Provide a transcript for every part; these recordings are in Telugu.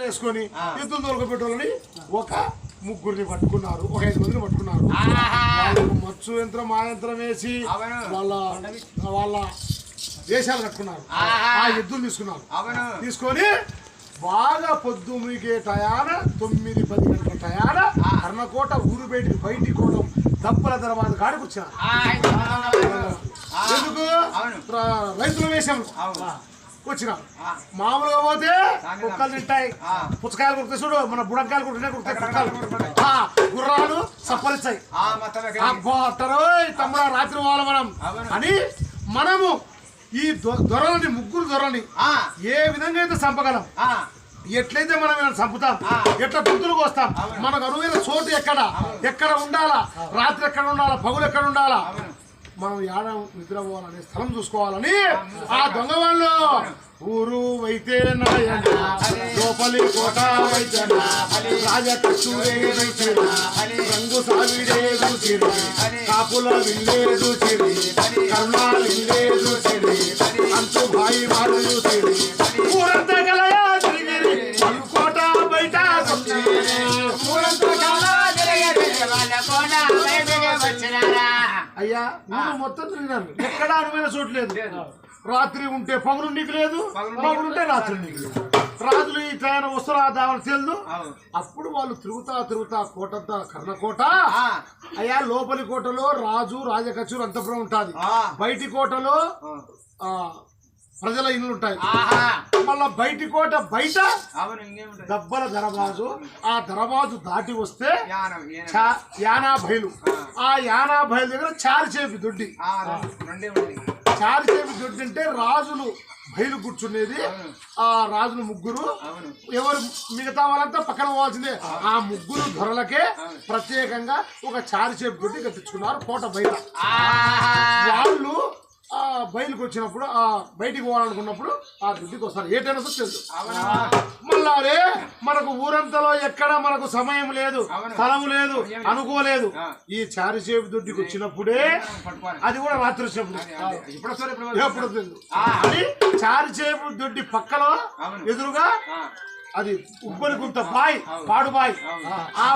వేసుకొని యుద్ధం తొలగపెట్టాలని ఒక ముగ్గురిని పట్టుకున్నారు, ఒక 5 మందిని పట్టుకున్నారు. వాళ్ళకు మచ్చు యంత్రం ఆ యంత్రం వేసి వాళ్ళ దేశాలు కట్టుకున్నారు. ఆ యుద్ధం తీసుకున్నారు. తీసుకొని బాగా పొద్దు మీకే టయాన 9-10 గంటల టయాన కర్ణకోట ఊరు బయటి కోటం దప్పల తర్వాత కాడికి వచ్చారు. ఎందుకు రైతుల వేషంలో వచ్చినాం. మామూలుగా పోతే కుక్కలు తింటాయి, పుచ్చకాయలు కుడితే చూడు, మన బుడంకాయలు కుడితే కుక్కలు, గుర్రాలు సప్పలిస్తాయి. తమ్ముడా రాత్రి వాళ్ళ మనం అని మనము ఈ దొరలని ముగ్గురు దొరలని ఏ విధంగా అయితే చంపగలం, ఎట్లయితే మనం చంపుతాం, ఎట్లా గుర్తులకు వస్తాం, మనకు అనువైన చోటు ఎక్కడ ఉండాలా, రాత్రి ఎక్కడ ఉండాలా, పగులు ఎక్కడ ఉండాలా, మనం ఏడ నిద్ర పోవాలనే స్థలం చూసుకోవాలని ఆ దొంగ వాళ్ళు ఊరు వైతే లోపలి కోట వైద్యన రాజకూరే రంగు సావిడే చూసిరి, కాపుల విల్లే చూసిరి, కరుణాలు విల్లే చూసిరి, అంచు భాయి మారు చూసిరి, ఊరంతా గలయా తిరిగిరి, కోట బయట అయ్యా ఊరు మొత్తం తిరిగినారు, ఎక్కడా అనువైన చోటు లేదు. రాత్రి ఉంటే పగులు నీకు లేదు, పగులు ఉంటే రాత్రి నీకు లేదు. రాజులు ఈ ట్రైన్ వస్తువులు దావని తెలియదు. అప్పుడు వాళ్ళు తిరుగుతా కోటంతా కర్ణకోట. అయ్యా లోపలి కోటలో రాజు రాజకచ్చూరు అంతపురం ఉంటుంది, బయటి కోటలో ప్రజల ఇల్లు ఉంటాయి. మళ్ళా బయటి కోట బయట దబ్బల దరబాజు. ఆ దరబాజు దాటి వస్తే యానా బయలు. ఆ యానా బయలు దగ్గర చారిచేపి దొడ్డి. చారిచేపి దొడ్డి అంటే రాజులు బయలు కూర్చునేది. ఆ రాజులు ముగ్గురు, ఎవరు మిగతా వాళ్ళంతా పక్కన పోవాల్సిందే. ఆ ముగ్గురు ధరలకే ప్రత్యేకంగా ఒక చారిచేపి దొడ్డి కట్టించుకున్నారు కోట బయట. వాళ్ళు బయలుకి వచ్చినప్పుడు బయటికి పోవాలనుకున్నప్పుడు ఆ దుడ్డికి వస్తారు. ఏటైనా తెలుసు. మళ్ళా మనకు ఊరంతలో ఎక్కడ మనకు సమయం లేదు, స్థలం లేదు, అనుకోలేదు. ఈ చారిచేపు దొడ్డికి వచ్చినప్పుడే, అది కూడా రాత్రి వచ్చినప్పుడు, ఎప్పుడు తెలుసు. అది చారిచేపు దొడ్డి పక్కలో ఎదురుగా అది ఉబ్బరి గుంత బాయ్, పాడుబాయ్. ఆ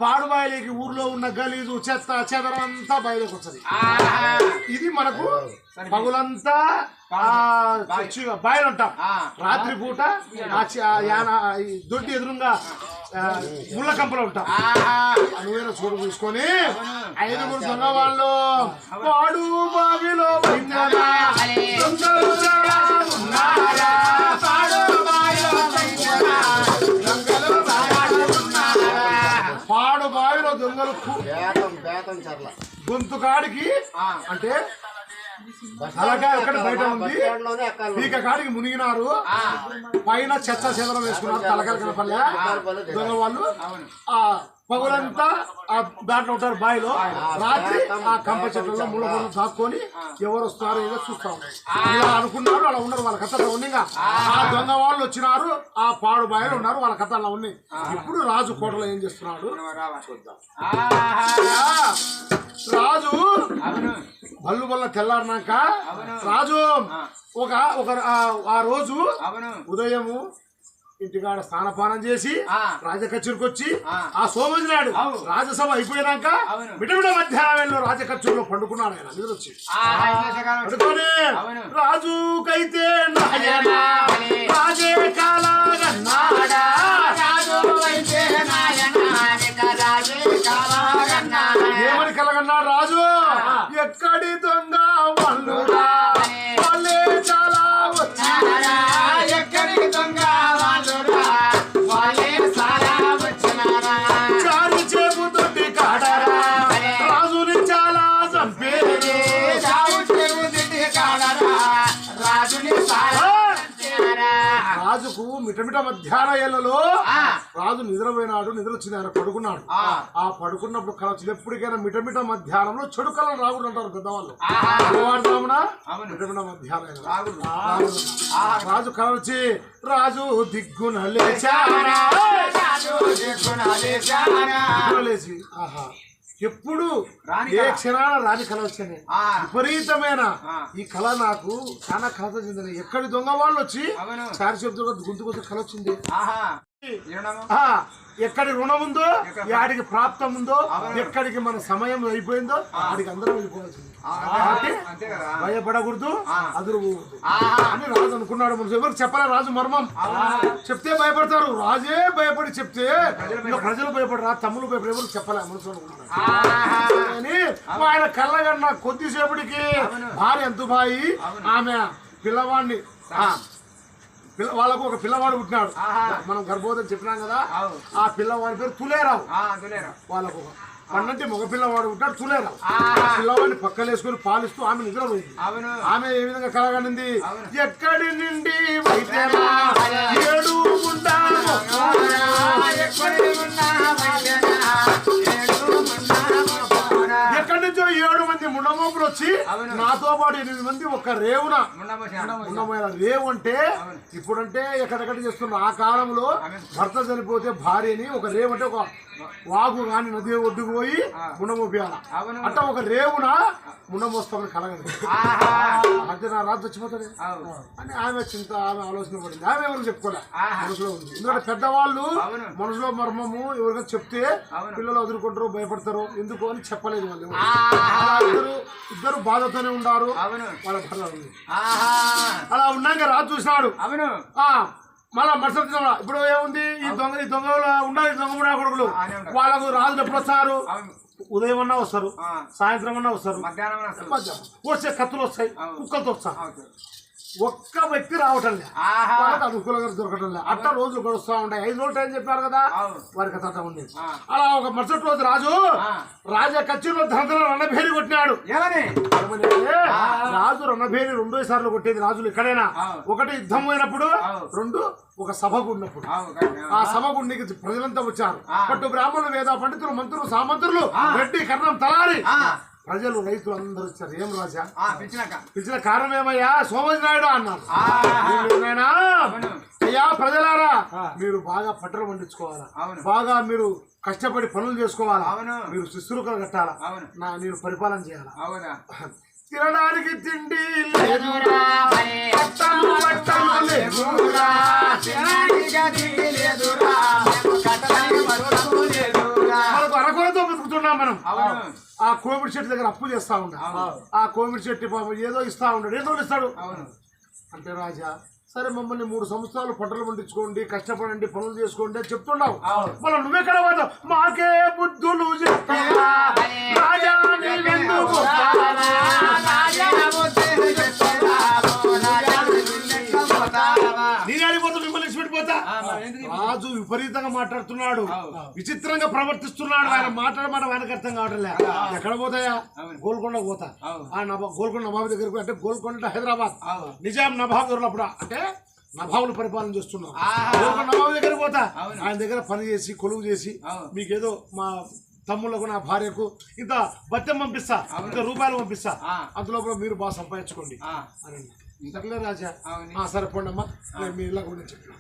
పాడుబాయిలేకి ఊర్లో ఉన్న గలీజు చెత్త చెదరం అంతా బయటకు వస్తుంది. ఇది మనకు పగులంతా బాయిలు ఉంటాం. రాత్రి పూట దొడ్డి ఎదురుగా ముళ్ళ కంపలు ఉంటాం. అనువైన చోటు చూసుకొని 5 దొంగ వాళ్ళు పాడు బావిలో పాడు బావిలో దొంగలు గొంతు కాడికి అంటే తలకాయ ఒకటి బయట ఉంది, పీక కాడికి మునిగినారు. పైన చెత్త చెదరం వేసుకున్నారు, తలకాయ కనపల్లె. దొంగ వాళ్ళు ఆ పగులంతా దాంట్లో ఉంటారు బావిలో. రాత్రి ఆ కంప చెట్లలో ముళ్ళ పొలం దాక్కొని ఎవరు వస్తారో ఏదో చూస్తా ఉన్నారు. ఇలా అనుకున్నారు, అలా ఉన్నారు. వాళ్ళ కథ ఉన్నిగా ఆ దొంగ వాళ్ళు వచ్చినారు, ఆ పాడు బావిలో ఉన్నారు. వాళ్ళ కథ అలా ఉన్నాయి. ఇప్పుడు రాజు కోటలో ఏం చేస్తున్నాడు చూద్దాం. రాజు బల్లు బల్ల తెల్లారినాక రాజు ఆ రోజు ఉదయము ఇంటికాడ స్నానపానం చేసి రాజకచ్చూరుకి వచ్చి ఆ సోమజనాడు రాజసభ అయిపోయినాక మిటమిట మధ్యాహ్నంలో రాజకచ్చూరులో పండుకున్నాడు. ఆయన నిద్ర వచ్చి పడుకొని రాజుకైతే రాజే కాలాగన్నాడా, ఏమని కలగన్నాడు రాజు? ఎక్కడి దొంగ వాళ్ళురా, వాళ్ళే చాలా వచ్చారా, ఎక్కడి దొంగ వాళ్ళురా, వాళ్ళే చాలా వచ్చినారా, చారి చేపు తొట్టి కాడరా, రాజుని చాలా చంపేరు, రాజుని రాజుకు మిటమిట మధ్యాహ్నాలలో రాజు నిద్రపోయినాడు. నిద్ర వచ్చింది, ఆయన పడుకున్నాడు. ఆ పడుకున్నప్పుడు కళ ఎప్పటికైనా మిటమిట మధ్యాహ్నంలో చెడు కళలు రాగుడు అంటారు పెద్దవాళ్ళు. మిటమిట మధ్యాహ్నం రాజు కళ వచ్చి రాజు దిగ్గున లేచి ఆహా ఎప్పుడు ఏ క్షణాన రాని కళ వచ్చాను విపరీతమైన ఈ కళ నాకు చాలా కళతో చెందిన ఎక్కడి దొంగ వాళ్ళు వచ్చి చారి చెప్తూ గుంతు కళ వచ్చింది ఎక్కడి రుణం ఉందో ఆడికి ప్రాప్తం ఉందో ఎక్కడికి మన సమయం అయిపోయిందో ఆడికి అందరం వెళ్ళిపోవాల్సింది భయపడకూడదు అదురుపోకూడదు అని రాజు అనుకున్నాడు. మనసు ఎవరికి చెప్పలే రాజు మర్మం. చెప్తే భయపడతారు, రాజే భయపడి చెప్తే ప్రజలు భయపడరా, తమ్ముళ్ళు భయపడి ఎవరికి చెప్పలే మనసు అనుకున్నాడు. అని ఆయన కళ్ళగన్న కొద్దిసేపటికి భార్య ఎంతుబాయి ఆమె పిల్లవాడిని వాళ్ళకు ఒక పిల్లవాడు పుట్టినాడు. మనం గర్భవతిని చెప్పినాం కదా, ఆ పిల్లవాడి పేరు తులేరావు. వాళ్ళకు పన్నంటే మగ పిల్లవాడు పుట్టాడు తులేరావు. పిల్లవాడిని పక్కలేసుకుని పాలిస్తూ ఆమె నిద్రపోయింది. ఆమె ఏ విధంగా కలగనింది, ఎక్కడి నుండి ఎక్కడి నుంచో 7 మంది ముండమోపులు వచ్చి నాతో పాటు 8 మంది ఒక రేవున ముండమైన రేవు అంటే ఇప్పుడంటే ఎక్కడెక్కడ చేస్తున్నారు. ఆ కాలంలో భర్త చనిపోతే భార్యని ఒక రేవు అంటే ఒక వాగు కాని నది ఒడ్డుకు పోయి ముండమోపియాల అంటే ఒక రేవున ముండమోస్తామని కలగదు. అంటే నా రాజు చచ్చిపోతాడు అని ఆమె చింత, ఆమె ఆలోచన పడింది. ఆమె ఎవరికి చెప్పుకోలే, మనసులో ఉంది. ఎందుకంటే పెద్దవాళ్ళు మనసులో మర్మము ఎవరికైనా చెప్తే పిల్లలు వదులుకుంటారు, భయపడతారు, ఎందుకు అని చెప్పలేదు వాళ్ళు. ఇద్దరు బాధతోనే ఉన్నారు. వాళ్ళ భర్త ఉంది. అలా ఉన్నాక రాజు చూసినాడు. మళ్ళా మరుసటి ఇప్పుడు ఏముంది, ఈ దొంగలు ఉండాలి, దొంగ కొడుకులు వాళ్ళకు రాజులు ఎప్పుడు వస్తారు, ఉదయం అన్నా వస్తారు, సాయంత్రం అన్నా వస్తారు, మధ్యాహ్నం వచ్చే కత్తులు వస్తాయి, కుక్కలతో వస్తారు. ఒక్క వ్యక్తి రావటం లేదు, అనుకూలంగా దొరకటం లేదు. అట్లా రోజులు గడుస్తూ ఉంటాయి. 5 రోజులు టైం చెప్పారు కదా, వారికి అట్లా ఉండేది. అలా ఒక మరుసటి రోజు రాజా కచ్చిలో ధనధన రణభేరి కొట్టినాడు. రాజు రణభేరి 2 సార్లు కొట్టేది రాజులు ఎక్కడైనా. ఒకటి యుద్ధం అయినప్పుడు, 2 ఒక సభకు ఉన్నప్పుడు. ఆ సభగుండికి ప్రజలంతా వచ్చారు. పట్టు బ్రాహ్మణులు, వేద పండితులు, మంత్రులు, సామంతులు, రెడ్డి, కర్ణం, తలారి, ప్రజలు, రైతులు అందరూ వచ్చారు. ఏం రాజా పిలిచిన కారణం ఏమయ్యా? సోమజి నాయుడు అన్నారు. అయ్యా ప్రజలారా, మీరు బాగా పంటలు పండించుకోవాలా, బాగా మీరు కష్టపడి పనులు చేసుకోవాలా, మీరు శుశ్రూషలు కట్టాలా, నేను పరిపాలన చేయాలా. తినడానికి తిండి లేదురా, మనకు అరకొరతో బతుకుతున్నాం మనం. ఆ కోవిడ్ చెట్టు దగ్గర అప్పు చేస్తా ఉంటా. ఆ కోవిడ్ చెట్టు పాపం ఏదో ఇస్తా ఉంటాడు, ఏదో ఇస్తాడు అంటే రాజా సరే మమ్మల్ని 3 సంవత్సరాలు పంటలు పండించుకోండి, కష్టపడండి, పనులు చేసుకోండి అని చెప్తున్నావు. మళ్ళీ నువ్వెక్కడ పోతావు? మాకే బుద్ధులు నేనేడిపోతా, మిమ్మల్ని విడిచిపెట్టిపోతా. రాజు విపరీతంగా మాట్లాడుతున్నాడు, విచిత్రంగా ప్రవర్తిస్తున్నాడు. ఆయన మాట్లాడమాట ఆయనకు అర్థం కావటం లేదు. ఎక్కడ పోతాయా? గోల్కొండ పోతా. గోల్కొండ నవాబు దగ్గరకు, అంటే గోల్కొండ హైదరాబాద్ నిజాం నవాబు ఉన్నప్పుడు, అంటే నవాబులు పరిపాలన చేస్తున్నాం. నవాబు దగ్గరికి పోతా, ఆయన దగ్గర పని చేసి కొలువు చేసి, మీకేదో మా తమ్ముళ్ళకు, నా భార్యకు ఇంత బత్యం పంపిస్తా, ఇంత రూపాయలు పంపిస్తా, అందులో మీరు బాగా సంపాదించుకోండి అని. ఇంతకులే రాజా సరే పోండమ్మా, మీరు ఇలా కూడా చెప్పినారు.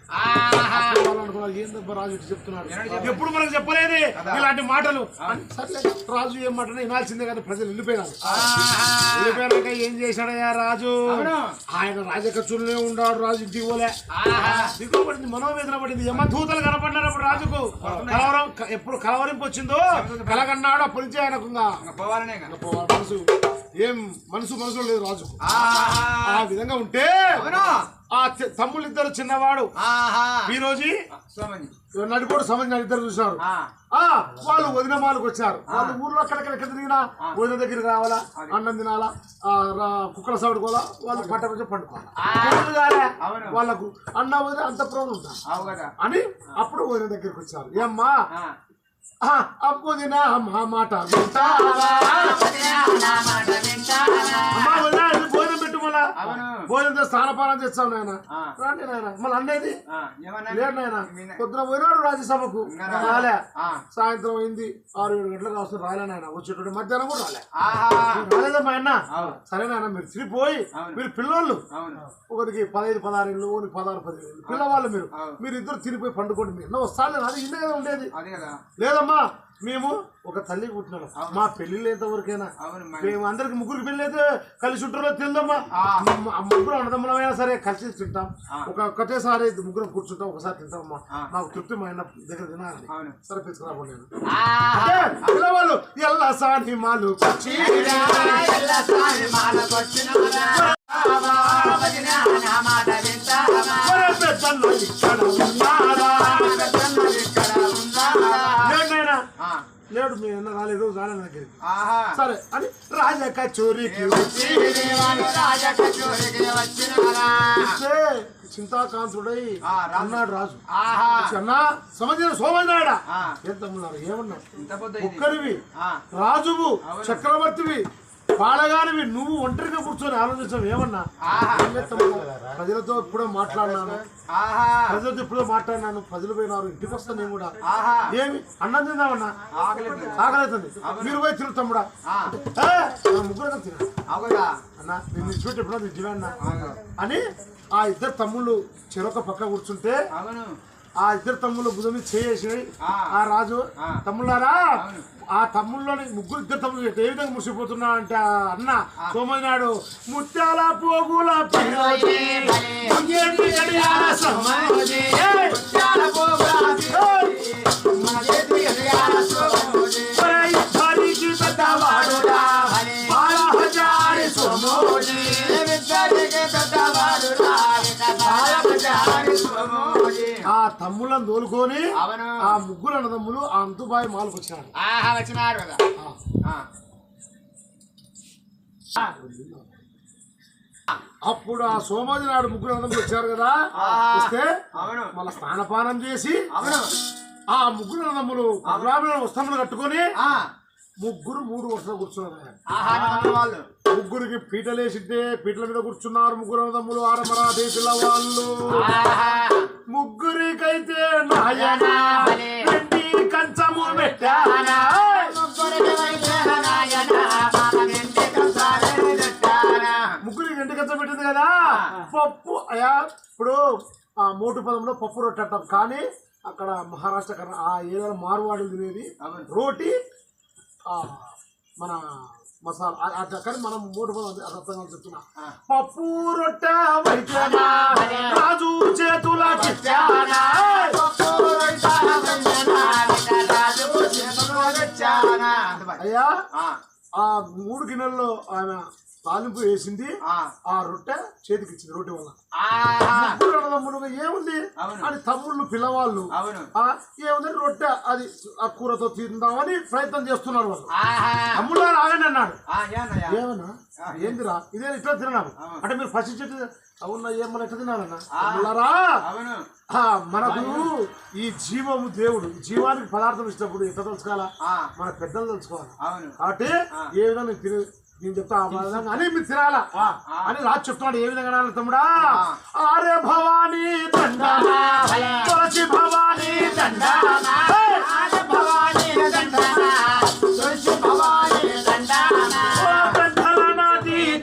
ఏందబ్బా రాజు చెప్తున్నాడు, ఎప్పుడు మనకు చెప్పలేదు ఇలాంటి మాటలు. సరే రాజు ఏం మాట వినాల్సిందే కదా, ప్రజలు వెళ్ళిపోయినారు. వెళ్ళిపోయాక ఏం చేశాడయ్యా రాజు? ఆయన రాజకచ్చులనే ఉన్నాడు. రాజు ఇంటికి పోలే, దిగువ పడింది, మనోవేదన పడింది. యమదూతలు కనపడినారు అప్పుడు రాజుకు. కలవరం ఎప్పుడు కలవరింపు వచ్చిందో కలగన్నాడు. అప్పటి నుంచి ఆయనకు మనసు ఏం మనసులో లేదు రాజుకు. ఆ విధంగా ఉంటే ఆ తమ్ముళ్ళిద్దరు, చిన్నవాడు ఈరోజు నడిపోడు సంబంధించిన ఇద్దరు చూసినారు. వాళ్ళు వదిన మాలకు వచ్చారు. వాళ్ళు ఊర్లో అక్కడెక్కడ తిరిగినా వదిన దగ్గరికి రావాలా, అన్నం తినాలా, కుక్కల సౌడుకోవాలా, వాళ్ళు పట్ట పండుకోవాలా. వాళ్ళకు అన్న వదిన అంత ప్రాబ్లం ఉంటా అని అప్పుడు వదిన దగ్గరికి వచ్చారు. ఏమ్మా అప్పు దినా మా మాట భోజనం పెట్టు, మళ్ళా భోజనం స్నానపానం చేస్తాం నాయన. రండి నాయన. మళ్ళీ అనేది లేదు నాయన. పొద్దున పోయినాడు రాజ్యసభకు, రాలే. సాయంత్రం అయింది, 6-7 గంటలకు వస్తుంది, రాలే నాయన. వచ్చేటప్పుడు మధ్యాహ్నం కూడా రాలేదా మా అన్న? సరే నాయన, మీరు తిరిగిపోయి, మీరు పిల్లలు ఒకరికి 15-16 ఏళ్ళు, ఒకరికి 16-17 ఏళ్ళు పిల్లవాళ్ళు, మీరు ఇద్దరు తిరిగిపోయి పండుకోండి. మీరు వస్తాను అది ఇందే కదా ఉండేది. లేదమ్మా మేము ఒక తల్లి పుట్టినాం మా పెళ్లి ఎంతవరకైనా మేము అందరికి ముగ్గురికి పెళ్లి అయితే కలిసి ఉంటారో తెలియదమ్మా ముగ్గురు అన్నదమ్ములమైనా సరే కలిసి తింటాం ఒకటేసారి ముగ్గురు కూర్చుంటాం ఒకసారి తింటామమ్మా మాకు తృప్తి మా ఆయన దగ్గర తినాలి సరే పిలుచుకురాబో నేను పిల్లవాళ్ళు ఎల్లా సాని మాలు లేడు మీ అన్న రాలేదు రాలేదు దగ్గరికి సరే అని రాజక చోరీకి చింతాకాంతుడై అన్నాడు రాజు అన్న సమझ సోమన్నాడా ఎంత ఏమన్నా ఒక్కరివి రాజువు చక్రవర్తివి పాడగానివి నువ్వు ఒంటరిగా కూర్చొని ఆలోచించావు ఏమన్నా ప్రజలతో ఎప్పుడో మాట్లాడినాను ప్రజలు పోయినారు ఇంటికి వస్తా నేను కూడా ఏమి అన్నం తిందామన్నా ఆకలితుంది మీరు పోయి తిరుగు తమ్ముడా ముగ్గురు తిన్నా అన్న నేను నిలిచిపెట్టి ఎప్పుడో నిజమన్నా అని ఆ ఇద్దరు తమ్ముళ్ళు చెరొక పక్క కూర్చుంటే ఆ ఇద్దరు తమ్ముళ్ళు భుజం మీద చేసి ఆ రాజు తమ్ముళ్ళారా ఆ తమ్ముళ్ళని ముగ్గురు ఇద్దరు తమ్ముళ్ళు ఏ విధంగా ముసిపోతున్నా అంటే అన్న సోమనాడు ముత్యాల పోగుల ఆ తమ్ముళ్ళని తోలుకొని ఆ ముగ్గురు అన్నదమ్ములు ఆ అంతుబాయి మాలకు వచ్చినాడు అప్పుడు ఆ సోమాజి నాడు ముగ్గురు అన్నదమ్ములు వచ్చారు కదా వస్తే మళ్ళీ స్నానపానం చేసి ఆ ముగ్గురు అన్నదమ్ములు వస్త్రములు కట్టుకొని ముగ్గురు 3 వరుసలు కూర్చున్నారు ముగ్గురికి పీటలేసితే పీటల మీద కూర్చున్నారు ముగ్గురు అన్నదమ్ములు ఆరమరా దేశుల వాళ్ళు ముగ్గురికైతే కంచము పెట్టానా ముగ్గురికి ఎంటి కంచం పెట్టింది కదా పప్పు అయా ఇప్పుడు ఆ మోటు పదంలో పప్పు రొట్టె అంటాం కానీ అక్కడ మహారాష్ట్ర ఆ ఏదో మార్వాడి తినేది రోటీ మన మసాలా కానీ మనం 3 పదం అర్థంగా చెప్తున్నా పప్పు రొట్టె రాజు చేతుల అయ్యా ఆ 3 గిన్నెల్లో ఆయన తాలింపు వేసింది ఆ రొట్టె చేతికి ఇచ్చింది రోడ్డు వల్ల ముగ్గురు ఏముంది అని తమ్ముళ్ళు పిల్లవాళ్ళు ఏముంది రొట్టె అది ఆ కూరతో తిందామని ప్రయత్నం చేస్తున్నారు వాళ్ళు తమ్ముళ్ళు ఆగండి అన్నాడు ఏమన్నా ఏందిరా ఇదే ఇట్లా తిన్నాను అంటే మీరు ఫస్ట్ చెట్టు అవునా ఏమన్నా ఎట్లా తినాలన్నా తమ్ముళ్ళారా మనకు ఈ జీవము దేవుడు జీవానికి పదార్థం ఇచ్చినప్పుడు ఎట్లా తెలుసుకోవాలా మన పెద్దలు తెలుసుకోవాలి కాబట్టి ఏ విధంగా నేను చెప్తా అని మీరు తినాలా అని రాజు చెప్తున్నాడు ఏ విధంగా తమ్ముడా ఆరే భవానీ తులసి భవానీ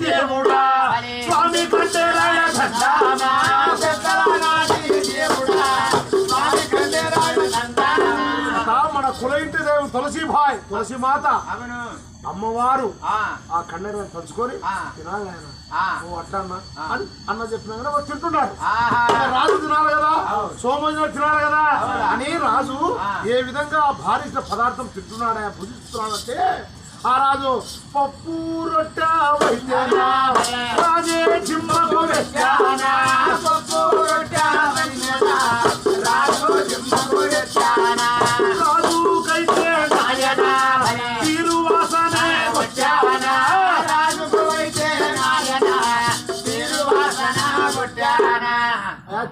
దేవుడా స్వామి మన కుల ఇంటి దేవుడు తులసి భాయ్ తులసి మాత అమ్మవారు ఆ కన్నెరని పంచుకొని తినాలి ఆయన అట్టన్నా అని అన్న చెప్పినా కదా వాళ్ళు తింటున్నారు రాజు తినాలి కదా సోమవారం తినాలి కదా అని రాజు ఏ విధంగా భారీ పదార్థం తింటున్నాడా భుజిస్తున్నాడంటే ఆ రాజు పప్పు రొట్టె రాజే రాజుకైతే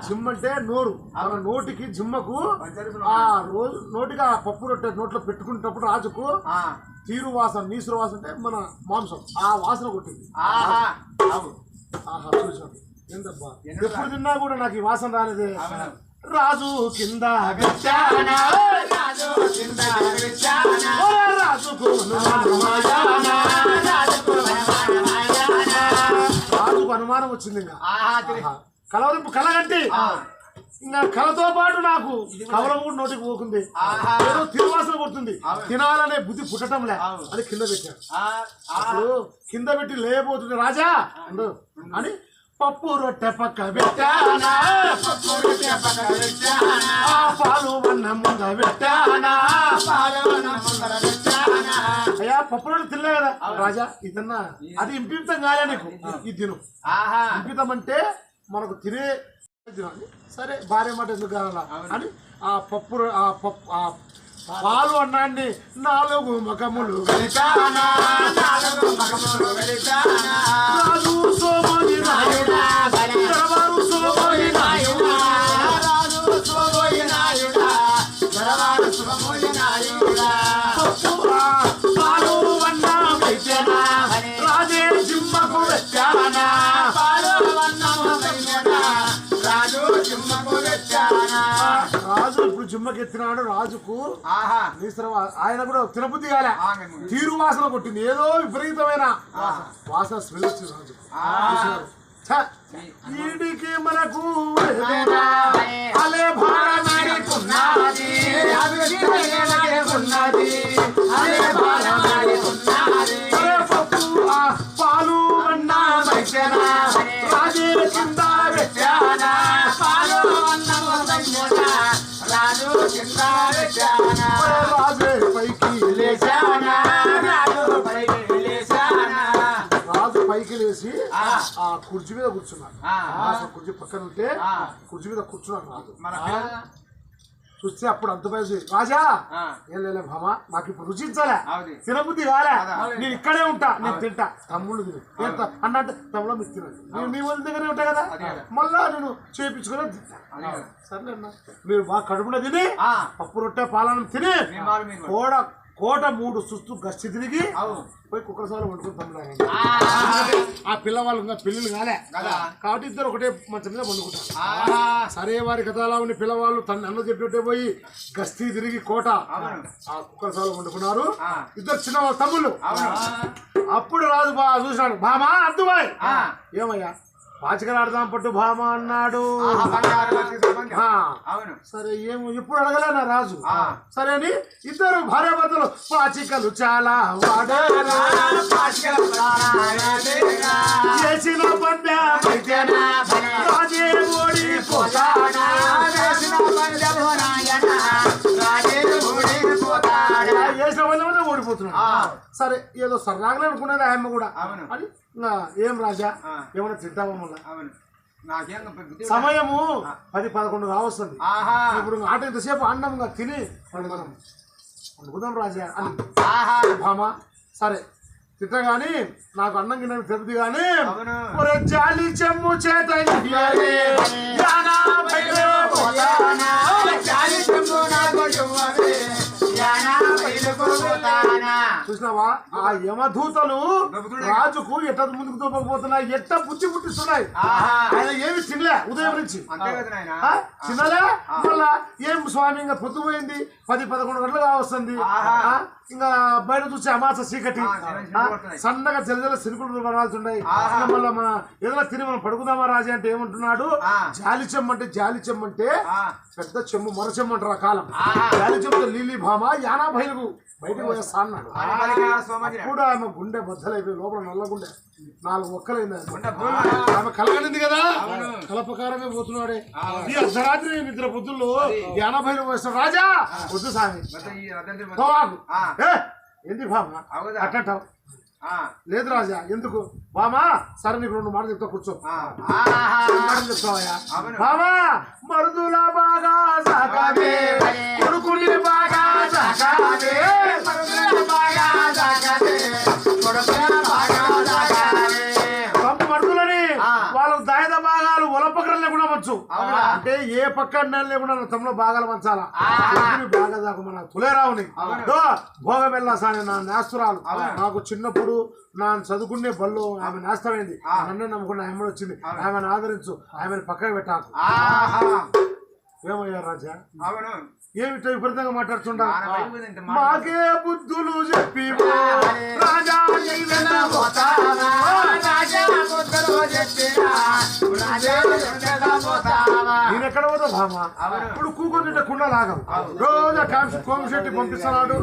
జిమ్ అంటే నోరు మన నోటికి జిమ్మకు ఆ రోజు నోటికి ఆ పప్పు రొట్టె నోట్లో పెట్టుకునేటప్పుడు రాజుకు తీరు వాసన నీసురు వాసన అంటే మన మాంసం ఆ వాసన కొట్టింది చూసాను ఏంటబ్బా ఎప్పుడు తిన్నా కూడా నాకు ఈ వాసన రాలేదే రాజు కింద రాజుకు అనుమానం వచ్చింది ఇంకా కలవరింపు కలగంటి ఇంకా కళతో పాటు నాకు కవలం కూడా నోటికి పోకుంది, ఏదో తిరువాసన కొడుతుంది, తినాలనే బుద్ధి పుట్టడంలే అని కింద పెట్టాను. అప్పుడు కింద పెట్టి లేయబోతుంది రాజా అండు అని పప్పు రొట్టె పక్క పెట్టానా, పాలు అన్నం ముంద పెట్టానా, అయ్యా పప్పు రొట్టె తినలే కదా రాజా ఇదన్నా, అది ఇంపితం కాలే నీకు ఈ తిను. ఇంపితం అంటే మనకు తినే తినాలి, సరే భార్య మాట ఎందుకు కావాలా అని ఆ పాలు అన్నాన్ని 4 మకములు రాజు సోమోని నాయుడా, దరబారు సోమోని నాయుడా, పాలు అన్నా వైద్యనా రాజే జిమ్మకు వచ్చానా, రాజు ఇప్పుడు జిమ్మకెత్తినాడు. రాజుకు ఆయన కూడా తినబుద్ధి కాలే, తీరు వాసన కొట్టింది, ఏదో విపరీతమైన వాసన స్మెల్ వచ్చింది రాజు. వీడికి మనకు పాలు అన్నా రాజే కింద పెట్టానా, రాజే పైకి లేచానా, రాజు పైకి లేచి ఆ కుర్చీ మీద కూర్చున్నాడు. కుర్చీ పక్కన ఉంటే కుర్చీ మీద కూర్చున్నాడు రాజు. చూస్తే అప్పుడు అంత పైసి రాజా ఏం లేలే భామ, నాకు ఇప్పుడు రుచించాలే, తినబుద్ధి కాలే, నేను ఇక్కడే ఉంటా, నేను తింటా, తమ్ముళ్ళు తిని అన్నట్టు తమ్ముడు మీకు తినండి, మీ వాళ్ళ దగ్గరే ఉంటా కదా, మళ్ళా నేను చేయించుకుని తింటా. సర్లే అన్న, మీరు బాగా కడుపున తిని పప్పు రొట్టె పాలనం తిని కోట 3 సుస్తు గస్తి తిరిగి పోయి కుక్కరసాలు వండుకుని తమ్ముడు. ఆ పిల్లవాళ్ళు ఇంకా పెళ్ళిళ్ళు కాలే కాబట్టి ఇద్దరు ఒకటే మంచం మీద వండుకుంటారు. సరే వారి కథలా ఉండి పిల్లవాళ్ళు తన అన్న చెప్పినట్టే పోయి గస్తీ తిరిగి కోట ఆ కుక్కరసాలు వండుకున్నారు, ఇద్దరు చిన్న తమ్ముళ్ళు. అప్పుడు రాజు చూసినాడు, భామా అద్దుబాయ్ ఏమయ్యా పాచికలు ఆడదాం పట్టు భామ అన్నాడు. సరే ఏమో ఎప్పుడు అడగలేనా రాజు. సరే అని ఇద్దరు భార్యాభర్తలు పాచికలు చాలా చేసిన రాజే ఓడిపోతాడా, ఓడిపోతున్నాడు. సరే ఏదో సరదాగా అనుకునేది ఆయమ్మ కూడా అని, ఏం రాజా ఏమన్నా తింటావా మళ్ళా, సమయము 10-11 కావస్తుంది, ఇప్పుడు ఆట ఇంతసేపు అన్నంగా తిని మనం అనుకుందాం రాజా అని భామ. సరే తిట్టగాని నాకు అన్నం గిన్నె తెలుపుది గాని జాలి చెమ్ము చేత చూసినావా ఆ యమదూతలు రాజుకు ఎట్ట ముందుకు తోపకపోతున్నాయి, ఎట్ట బుద్ధి పుట్టిస్తున్నాయి. ఆయన ఏమి తినలే ఉదయం నుంచి, తినలే మళ్ళా ఏం స్వామి ఇంకా పొద్దుపోయింది 10-11 గంటలుగా వస్తుంది, ఇంకా బయట చూస్తే అమాస చీకటి, సన్నగా జలజల సిరుకులు పడాల్సిండే. మళ్ళీ మన ఏదైనా తిని మనం పడుకుందామా రాజా అంటే ఏమంటున్నాడు, జాలి చెమ్మంటే పెద్ద చెమ్ము మర చెమ్ము అంటారు ఆ కాలం. జాలి చెమ్ముతో లీలి భామ యానా బయలుకు బయటకు పోయేస్తా అన్నాడు. అప్పుడు ఆమె గుండె బద్దలైపోయి లోపల నల్ల గుండె 4 ఒక్కలైంది. ఆమె కలగలింది కదా, కలపకారమే పోతున్నాడే. ఈ అర్ధరాత్రి నిద్ర పొద్దుల్లో యానా బయలు పోయేస్తాడు. రాజా వద్దు సామి ఏంది భామ అట్టంటావు, లేదు రాజా ఎందుకు బామా, సరే నీకు 2 మాటలు చెప్తా కూర్చో. చెప్తావయ్యా బామా, మరుదుల బాగా సాగావే, కొడుకుని బాగా సాగావే, మరుదులని వాళ్ళకు దాయద భాగాలు ఒలపకరం లేకుండా వచ్చు, అంటే ఏ పక్క లేకుండా తమలో భాగాలు పంచాలా. బాగా దాకా మన తులేరావుని భోగమెల్లా సాని నా నేస్తురాలు, నాకు చిన్నప్పుడు నా చదువుకునే బళ్ళు ఆమె నేస్తమైంది, నన్ను నమ్ముకున్న ఆమె వచ్చింది, ఆమెను ఆదరించు, ఆమెను పక్కకు పెట్టాకు. ఏమయ్యా రాజా? అవును. ఏమిటో విపరీతంగా మాట్లాడుతుంటా? మాకే బుద్ధులు చెప్పి రాజా నేనెక్కడ పోతా భామ? ఇప్పుడు కూకొని కుండ లాగం రోజు కోమశెట్టి పంపిస్తున్నాడు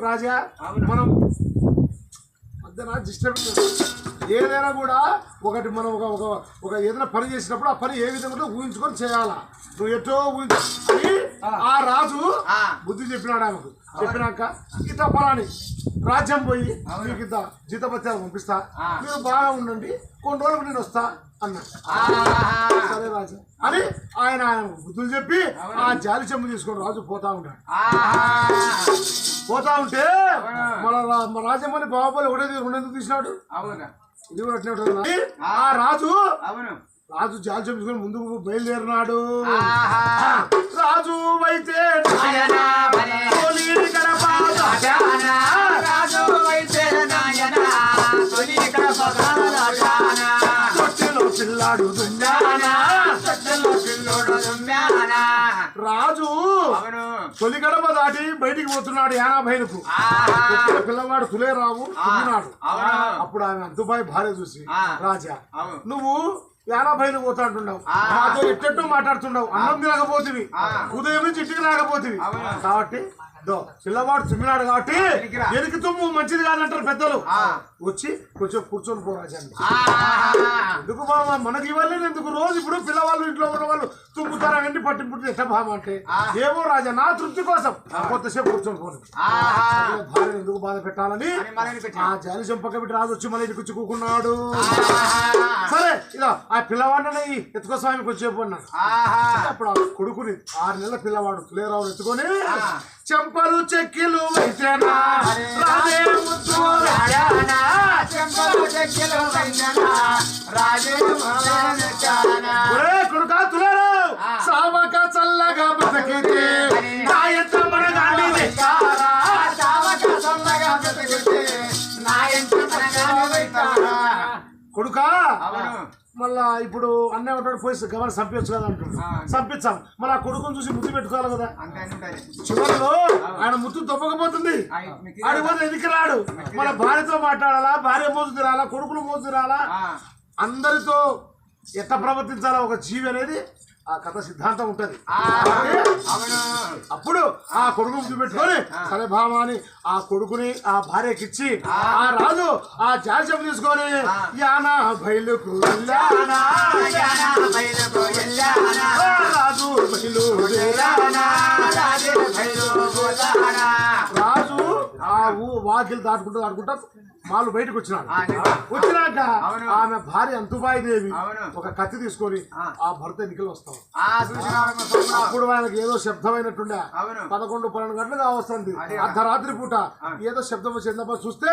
రాజా. మనం డిస్టర్బ్ ఏదైనా కూడా ఒకటి మనం ఒక ఏదైనా పని చేసినప్పుడు ఆ పని ఏ విధంగా ఊహించుకొని చేయాలా. నువ్వు ఎటో ఊహించి ఆ రాజు బుద్ధి చెప్పినాడు ఆమెకు. చెప్పినాక ఇంత ఫలాని రాజ్యం పోయి మీకు ఇంత జీతపత్యాలు పంపిస్తా, మీరు బాగా ఉండండి, కొన్ని రోజులకు నేను వస్తా అన్నాడు. సరే రాజా అని ఆయన బుద్ధులు చెప్పి ఆ జాలి చెంబు తీసుకొని రాజు పోతా ఉంటాడు. పోతా ఉంటే మన రాజమ్మని బాహుబలి ఒకటే రెండెందుకు తీసినాడు? ఇది కూడా అట్లే ఉంటుంది. ఆ రాజు జాలి చెంబు తీసుకొని ముందుకు బయలుదేరినాడు. రాజు అయితే పిల్లాడు రాజు తొలి గడప దాటి బయటికి పోతున్నాడు. యానాభైలకు పిల్లవాడు తులేరావు ఉన్నాడు. అప్పుడు ఆమె అంతుబాయి భార్య చూసి, రాజా నువ్వు యానాభైలు పోతా అంటున్నావు, నాతో ఎట్టెట్టో మాట్లాడుతున్నావు, అన్నం తినకపోతివి, ఉదయం నుంచి ఇంటికి రాకపోతివి, కాబట్టి పిల్లవాడు తుమ్మినాడు కాబట్టి ఎనికి తుమ్ము మంచిది కాదంటారు పెద్దలు. వచ్చి కొంచెం కూర్చొని పోరాజండి. ఎందుకు బాబా మనకి ఇవ్వలేదు ఎందుకు? రోజు ఇప్పుడు పిల్లవాళ్ళు ఇంట్లో ఉన్న వాళ్ళు తుమ్ముతారా వెండి పట్టింపుట్టు ఎట్ట భామ అంటే ఏమో రాజా నా తృప్తి కోసం కొత్తసేపు కూర్చొని పోను. భార్య ఎందుకు బాధ పెట్టాలని ఆ జాలి చంపక పెట్టి రాజు వచ్చి మన ఇంటికి వచ్చి కూకున్నాడు. సరే ఇలా ఆ పిల్లవాడిని ఎత్తుకో స్వామి కొంచెంసేపు అన్నాడు. అప్పుడు ఆ కొడుకుని 6 నెలల పిల్లవాడు తులేరావు ఎత్తుకొని చెంపలు చెక్కిలు కొడుకా తులేరావు సావక చల్లగా బతికితే కొడుకా మళ్ళా ఇప్పుడు అన్నీ ఉంటాడు పోయి గవర్నర్ చంపించచ్చు కదా అంటున్నాడు. చంపించాం మళ్ళీ ఆ కొడుకుని చూసి ముద్దు పెట్టుకోవాలి కదా. చివరిలో ఆయన ముద్దు తప్పకపోతుంది. ఆడిపోతే ఎదికి రాడు. మన భార్యతో మాట్లాడాలా, భార్య మోజు తిరాలా, కొడుకులు మోజు తిరాలా, అందరితో ఎట్లా ప్రవర్తించాలా ఒక జీవి అనేది ఆ కథ సిద్ధాంతం ఉంటది. అప్పుడు ఆ కొడుకుని చూపెట్టుకొని సరే భామ అని ఆ కొడుకుని ఆ భార్యకిచ్చి ఆ రాజు ఆ జాడ్యం తీసుకొని యానా బయలుకు రాజు రాజు ఆ వాకిలు దాటుకుంటా వాళ్ళు బయటకు వచ్చినాడు. వచ్చినాక ఆమె భార్య అంతుబాయి దేవి ఒక కత్తి తీసుకొని ఆ భర్త ఎన్నికలు వస్తాం. అప్పుడు ఆయనకి ఏదో శబ్దమైనట్టుండే 11-12 గంటలుగా వస్తుంది. అర్ధరాత్రి పూట ఏదో శబ్దం వచ్చిందప్ప చూస్తే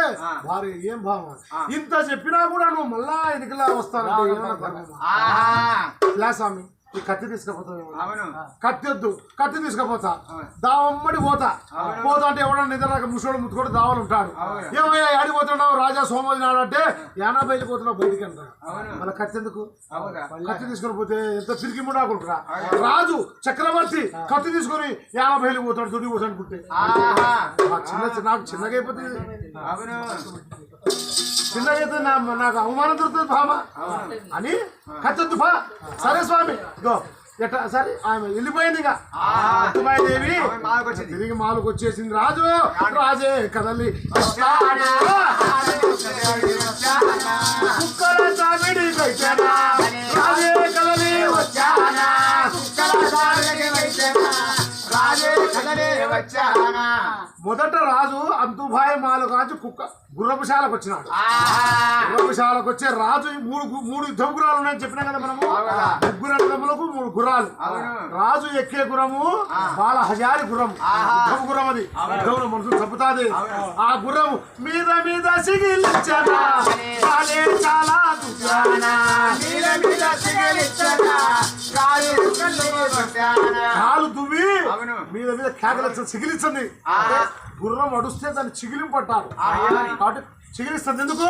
భార్య ఏం భావం ఇంత చెప్పినా కూడా నువ్వు మళ్ళా ఎన్నికలా వస్తానంటే ఏమన్నా స్వామి ఈ కత్తి తీసుకపోతావు? కత్తి వద్దు, కత్తి తీసుకపోతా దావమ్మడి పోతా అంటే ఎవడన్నా నిద్ర ముసోడు ముత్తుకోడు దావలు ఉంటాడు. ఏమయ్యా ఆడిపోతున్నావు రాజా సోమోజీ నాడు అంటే 80 పోతున్నావు బయటికి అంటారు. మళ్ళీ కత్తి ఎందుకు? కత్తి తీసుకొని పోతే ఎంత తిరిగి ముడాకుంటురా రాజు చక్రవర్తి కత్తి తీసుకొని 80 పోతాడు దుడి పోతాడు అనుకుంటే నాకు చిన్నగా అయిపోతుంది. చిన్నగైతే నాకు అవమానం దొరుకుతుంది భామ అని కత్తెద్దు బా. సరే స్వామి ఎట్లా సరే ఆమె వెళ్ళిపోయింది. ఇక దేవి తిరిగి మాలకు వచ్చేసింది. రాజు రాజే కదలి కుక్కల చావిడి రాజే కదలి మొదట రాజు అంతుభాయ్ మాలు కాచి కుక్క గుర్రపుశాలకు వచ్చినాడు. గుర్రపుశాలకు వచ్చే రాజు మూడు యుద్ధం గుర్రాలు ఉన్నాయని చెప్పినా కదా మనము. 3 అన్నదమ్ములకు 3 గుర్రాలు. రాజు ఎక్కే గుర్రము బాల హజారి గుర్రం, యుద్ధం గుర్రం. అది యుద్ధంలో మనుషులు చంపుతాది. ఆ గుర్రము మీద మీద సిగిలిచ్చనా చాలా కాలు దువ్వి మీద మీద కేకలు సిగిలించింది. గుర్రం అడుస్తే దాన్ని చిగిలింపట్టారు కాబట్టి చిగిరిస్తుంది ఎందుకు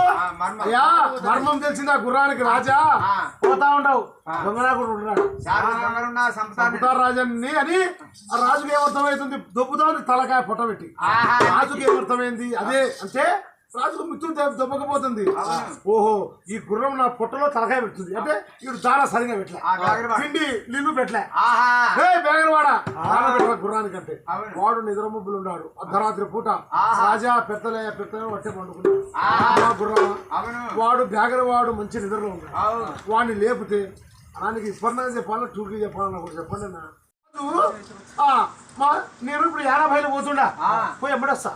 అయ్యా మర్మం తెలిసిందా గుర్రానికి రాజా పోతా ఉండవు దొంగనాకుడు ఉన్నాడు రాజాన్ని అని ఆ రాజుకి ఏమర్థమవుతుంది దొబ్బుతా ఉంది తలకాయ పొట్ట పెట్టి రాజుకి ఏమర్థమైంది అదే అంటే రాజుకు మిత్రుడు దెబ్బకపోతుంది ఓహో ఈ గుర్రం నా పొట్టలో తలకాయ పెడుతుంది అంటే ఇప్పుడు దాన సరిగా పెట్టలే తిండి నిన్ను పెట్టలే బేగరవాడ పెట్టలే గుర్రానికంటే వాడు నిద్రముబ్బులు ఉన్నాడు అర్ధరాత్రి పూట రాజా పెద్దలే వట్టే పండుకున్నాడు గుర్రం వాడు బేగరవాడు మంచి నిద్రలో ఉన్నాడు వాడిని లేపితే ఆయనకి స్వర్ణ చెప్పాలన్నా టూకి చెప్పాలన్నా కూడా చెప్పండి అన్న నేను ఇప్పుడు 50 పోతుండా పోయి ఎమ్మడొస్తా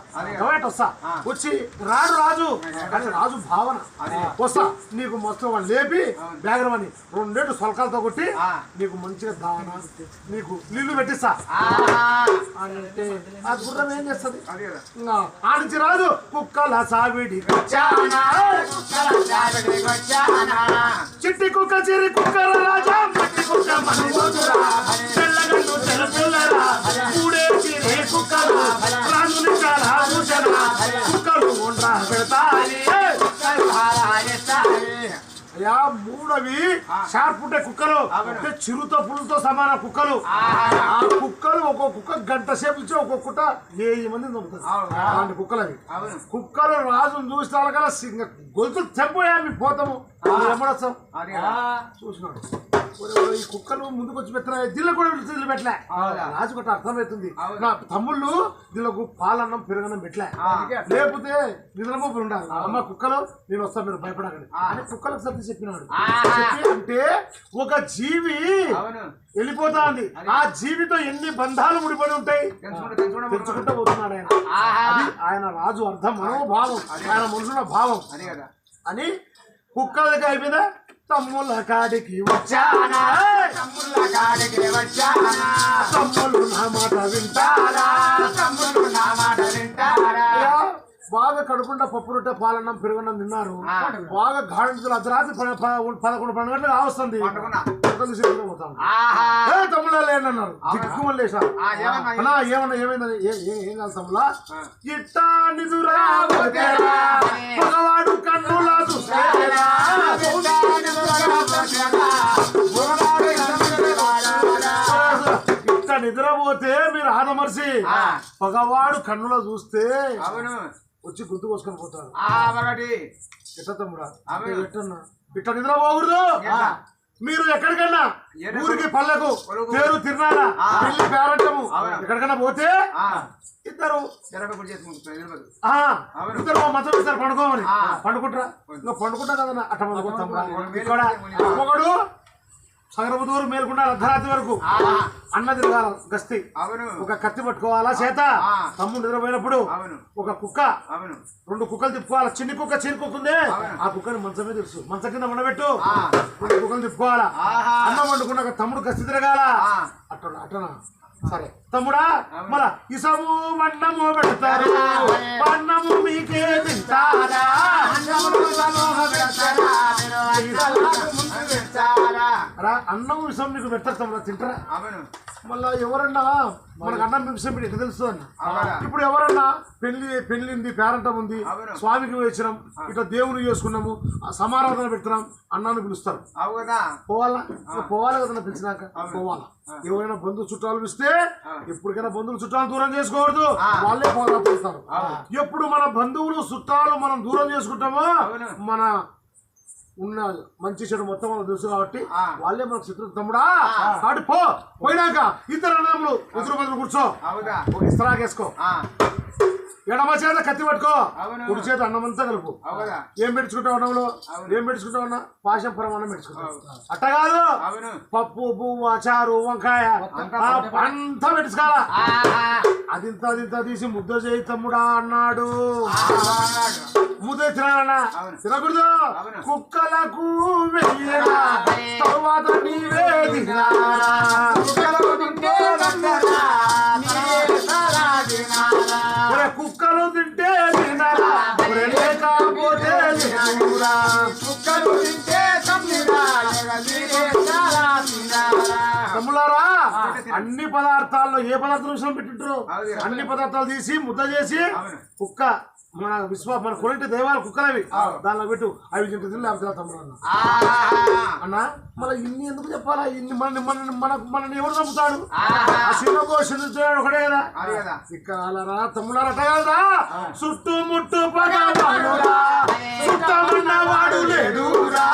వస్తా వచ్చి రాజు కానీ రాజు భావన వస్తా నీకు మొత్తం వాళ్ళు లేపి బేగరమని 2 ఏళ్ళు సొలకాలతో కొట్టి నీకు మంచిగా దాన నీకు నీళ్లు పెట్టిస్తా అంటే ఆ గుర్రం ఏం చేస్తుంది ఆ నుంచి రాజు కుక్కల సావిడి చిట్టి కుక్క చిరి కుక్కల రాజా మట్టి కుక్క తెల్లగండు తెల్ల పిల్లరా కూడే చిరే కుక్కలు రాజుని చాలా కుక్కలు ఉండ్రా పెడతాయి అయ్యా మూడవి షార్ప్ ఉంటే కుక్కలు అంటే చిరుతో పులుతో సమాన కుక్కలు ఆ కుక్కలు ఒక్కొక్క కుక్క గంట సేపు ఇచ్చి ఒక్కొక్క కుట్ట 1000 మంది దొరుకుతుంది అలాంటి కుక్కలు అవి కుక్కలు రాజును చూసిన కల్లా గొలుసు తెంపోయా మీ పోతాము ఎమ్మడొస్తాం చూసినాడు ఈ కుక్కలు ముందుకు వచ్చి పెట్టిన దీనిలో కూడా దిల్లు పెట్టలే రాజు గట్ట అర్థమవుతుంది నా తమ్ముళ్ళు దీనికి పాలన్నం పెరుగన్నం పెట్టలే లేకపోతే నిద్రపోపులు ఉండాలి అమ్మ కుక్కలు నేను వస్తాను మీరు భయపడకండి అని కుక్కలకు సర్ది చెప్పినాడు అంటే ఒక జీవి వెళ్ళిపోతా ఉంది ఆ జీవితో ఎన్ని బంధాలు ముడిపడి ఉంటాయి తెచ్చుకుంటూ పోతున్నాడు ఆయన అది ఆయన రాజు అర్థం మనోభావం ఆయన మనసులో భావం అని కుక్కల దగ్గర అయిపోయిందా తమ్ముళ్ళ కాడికి వచ్చానా తమ్ముళ్ళు నా మాట వింటారా బాగా కడుపుండా పప్పు రొట్టె పాలన్నం పెరుగన్నం తిన్నారు బాగా గాఢంతులు అర్ధరాత్రి 11-12 గంటలకు ఆవస్తుంది తమ్ముళ్ళ లేనన్నారు దిక్కుమని లేచారు అన్నా ఏమన్నా ఏమైందని ఏం కాదు తమ్ముళ్ళ ఇట్టా నిదురా మగవాడు కన్నులా ఇట్ట నిద్రపోతే మీరు ఆదమర్చి పగవాడు కన్నులో చూస్తే వచ్చి గుర్తు కోసుకొని పోతారు ఎట్ట తమ్ముడా ఎట్టన్నా ఇట్ట నిద్రపోకూడదు మీరు ఎక్కడికన్నా ఊరికి పల్లెకు పేరు తిరునాలా పెళ్లి పేరంటము ఎక్కడికన్నా పోతే ఇద్దరు మంచం ఇస్తారు పండుకోమని పండుకుంటారా ఇంకా పండుకుంటా కదన్నా అట్ట పండుకుంటాం ఇక్కడ ఒకడు సగరపు దూరం మేలుకుండా అర్ధరాత్రి వరకు అన్న తిరగాల గస్తీ ఒక కత్తి పట్టుకోవాలా చేత తమ్ముడు నిద్రపోయినప్పుడు ఒక కుక్క 2 కుక్కలు తిప్పుకోవాలా చిన్ని కుక్క ఉంది ఆ కుక్కని మంచం మీద తెలుసు మంచం కింద ఉండబెట్టు 2 కుక్కలు తిప్పుకోవాలా అన్నం వండుకున్నాక తమ్ముడు గస్తీ తిరగాల అట్టనా సరే తమ్ముడా మన ఇసము అన్నము పెడతారు అన్నము మీకే తింటారా అన్నం విషయం మీకు పెట్టారు తమ్ముడా తింటారా మళ్ళా ఎవరన్నా మనకు అన్నం విషయం ఎట్లా తెలుస్తుంది అన్న ఇప్పుడు ఎవరన్నా పెళ్లింది పేరంటం ఉంది స్వామికి వేసినాం ఇట్లా దేవుని చేసుకున్నాము సమారాధన పెడుతున్నాం అన్నాన్ని పిలుస్తారు పోవాలా కదా పిలిచినాక పోవాలా ఎవరైనా బంధువు చుట్టాలు ఇస్తే ఎప్పటికైనా బంధువులు చుట్టాలు దూరం చేసుకోకూడదు వాళ్ళే పోతారు ఎప్పుడు మన బంధువులు చుట్టాలు మనం దూరం చేసుకుంటామో మన ఉన్న మంచి చెడు మొత్తం మనం తెలుసు కాబట్టి వాళ్ళే మనకు శత్రువు తమ్ముడా కాబట్టి పోయినాక ఇద్దరు అన్నములు ఎదురు బదులు కూర్చో ఒక ఇస్తరాకేసుకో ఎడమ చేత కత్తి పట్టుకో కుడి చేత అన్నమంతా కలుపు ఏం పెట్టుకుంటావు అన్నంలో ఏం పెట్టుకుంటావు అన్న పాశం పరమాన్నం పెట్టుకుంటావు అట్ట కాదు పప్పు పువ్వు చారు వంకాయ అంతా పెట్టుకోవాలా అదింత తీసి ముద్ద చేయి తమ్ముడా అన్నాడు ముద్ద తినాలన్నా తినకూడదు కుక్కలకు వెయ్యరా తరువాత నీవే కుక్కలు తింటే తినరా లేకపోతే తమ్ములారా అన్ని పదార్థాల్లో ఏ పదార్థాలు విషయం పెట్టింటారు అన్ని పదార్థాలు తీసి ముద్ద చేసి కుక్క మన కొనంటే దైవాలు కుక్కలవి దానిలో పెట్టు అవి తింటుంది లేకపోతే తమ్ముడు అన్న మళ్ళీ ఇన్ని ఎందుకు చెప్పాలా ఇన్ని మనని ఎవరు చంపుతాడు శివకోశుడు ఒకటే కదా ఇక్కడ తమ్ముడారా కదా చుట్టుముట్టు పగవాడురా చుట్టమన్న వాడు లేడురా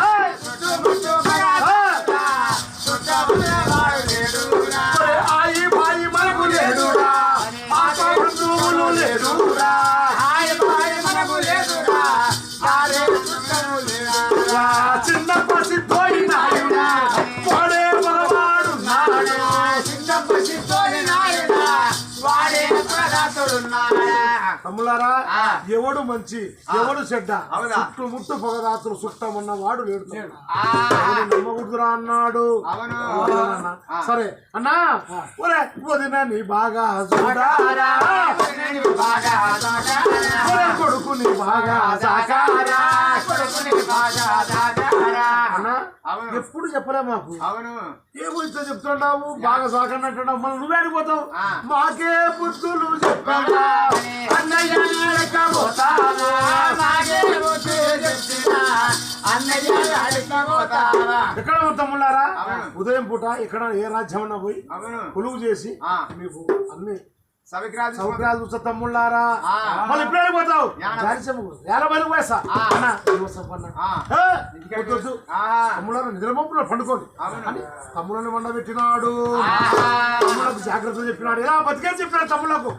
ఆయి బాయి మనకు లేడురా ఆట బంధువులు లేడురా చిన్న పసి పోయినాయుడా వాడే మగవాడు తమ్ములారా ఎవడు మంచి ఎవడు చెడ్డ చుట్టుముట్టు పొగదాతులు చుట్టమన్న వాడు లేడు నమ్మకూడదురా అన్నాడు సరే అన్నా ఒరే వదిన నీ బాగా చూడారా కొడుకుని బాగా సాకారా అన్నా ఎప్పుడు చెప్పలే మాకు ఏమో చెప్తున్నావు బాగా సాకన్నట్టున్నావు మళ్ళీ నువ్వు ఆడిపోతావు మాకే బుద్ధులు చెప్పాడా అన్నయ్య ఎక్కడ తమ్ముళ్ళారా ఉదయం పూట ఎక్కడ ఏ రాజ్యం అన్నా పోయి కొలువు చేసి మీకు అన్ని సౌకర్యాలు చూస్తా తమ్ముళ్ళారా మళ్ళీ ఇప్పుడు ఆడిపోతావు ఎలా బయలు పోయేస్తా తమ్ముళ్ళారా నిద్రమప్పుడు పండుకోండి అని తమ్ముళ్ళని వండ పెట్టినాడు తమ్ముళ్ళకు జాగ్రత్తలు చెప్పినాడు ఎలా బతికే చెప్పినాడు తమ్ముళ్ళకు